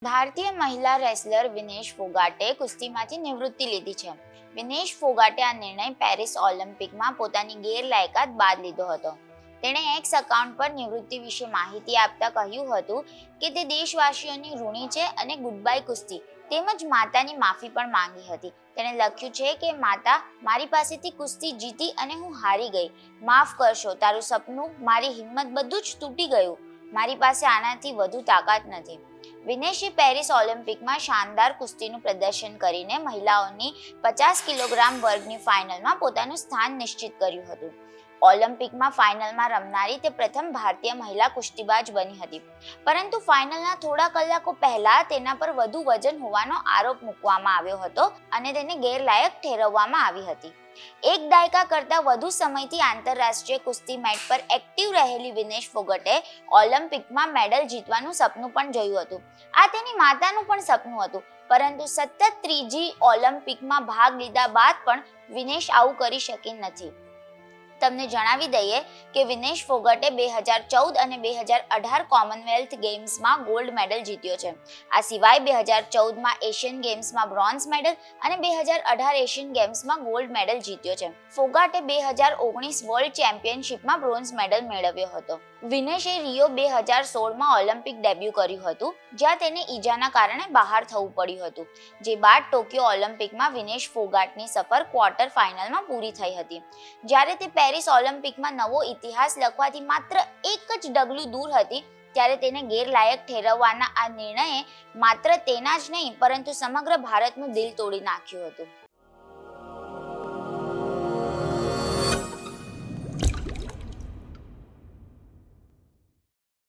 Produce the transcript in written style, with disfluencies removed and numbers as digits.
ભારતીય મહિલા રેસલર વિનેશ ફોગાટે કુસ્તીમાંથી નિવૃત્તિ લીધી છે. વિનેશ ફોગાટે આ નિર્ણય પેરિસ ઓલિમ્પિકમાં પોતાની ગેરલાયકાત બાદ લીધો હતો. તેણે એક્સ એકાઉન્ટ પર નિવૃત્તિ વિશે માહિતી આપતા કહ્યું હતું કે તે દેશવાસીઓની ઋણી છે અને ગુડબાય કુસ્તી તેમજ માતાની માફી પણ માંગી હતી. તેણે લખ્યું છે કે માતા, મારી પાસેથી કુસ્તી જીતી અને હું હારી ગઈ. માફ કરશો, તારું સપનું, મારી હિંમત બધું જ તૂટી ગયું. મારી પાસે આનાથી વધુ તાકાત નથી. વિનેશે પેરિસ ઓલિમ્પિકમાં શાનદાર કુસ્તીનું પ્રદર્શન કરીને મહિલાઓની 50 કિલોગ્રામ વર્ગની ફાઇનલમાં પોતાનું સ્થાન નિશ્ચિત કર્યું હતું. ઓલિમ્પિકમાં ફાઇનલમાં રમનારી તે પ્રથમ ભારતીય મહિલા કુસ્તીબાજ બની હતી. પરંતુ ફાઇનલના થોડા કલાકો પહેલા તેના પર વધુ વજન હોવાનો આરોપ મૂકવામાં આવ્યો હતો અને તેને ગેરલાયક ઠેરવવામાં આવી હતી. એક દાયકા કરતાં વધુ સમયથી આંતરરાષ્ટ્રીય કુસ્તી મેટ પર એક્ટિવ રહેલી વિનેશ ફોગટે ઓલિમ્પિકમાં મેડલ જીતવાનું સપનું પણ જોયું હતું. આ તેની માતાનું પણ સપનું હતું. પરંતુ સતત ત્રીજી ઓલિમ્પિકમાં ભાગ લીધા બાદ પણ વિનેશ આવું કરી શકી નથી. તમને જણાવી દઈએ કે વિનેશ ફોગટે 2014 અને 2018 કોમનવેલ્થ ગેમ્સમાં ગોલ્ડ મેડલ જીત્યો છે. આ સિવાય 2014માં એશિયન ગેમ્સમાં બ્રોન્ઝ મેડલ અને 2018 એશિયન ગેમ્સમાં ગોલ્ડ મેડલ જીત્યો છે. ફોગાટે 2019 વર્લ્ડ ચેમ્પિયનશિપમાં બ્રોન્ઝ મેડલ મેળવ્યો હતો. વિનેશે રિયો 2016માં ઓલિમ્પિક ડેબ્યુ કર્યું હતું, જ્યાં તેને ઈજાના કારણે બહાર થવું પડ્યું હતું. જે બાદ ટોક્યો ઓલિમ્પિકમાં વિનેશ ફોગાટની સફર ક્વાર્ટર ફાઇનલમાં પૂરી થઈ હતી. જ્યારે તે પેરિસ ઓલિમ્પિકમાં નવો ઇતિહાસ લખવાથી માત્ર એક જ ડગલું દૂર હતી, ત્યારે તેને ગેરલાયક ઠેરવવાના આ નિર્ણયે માત્ર તેના જ નહીં પરંતુ સમગ્ર ભારતનું દિલ તોડી નાખ્યું હતું.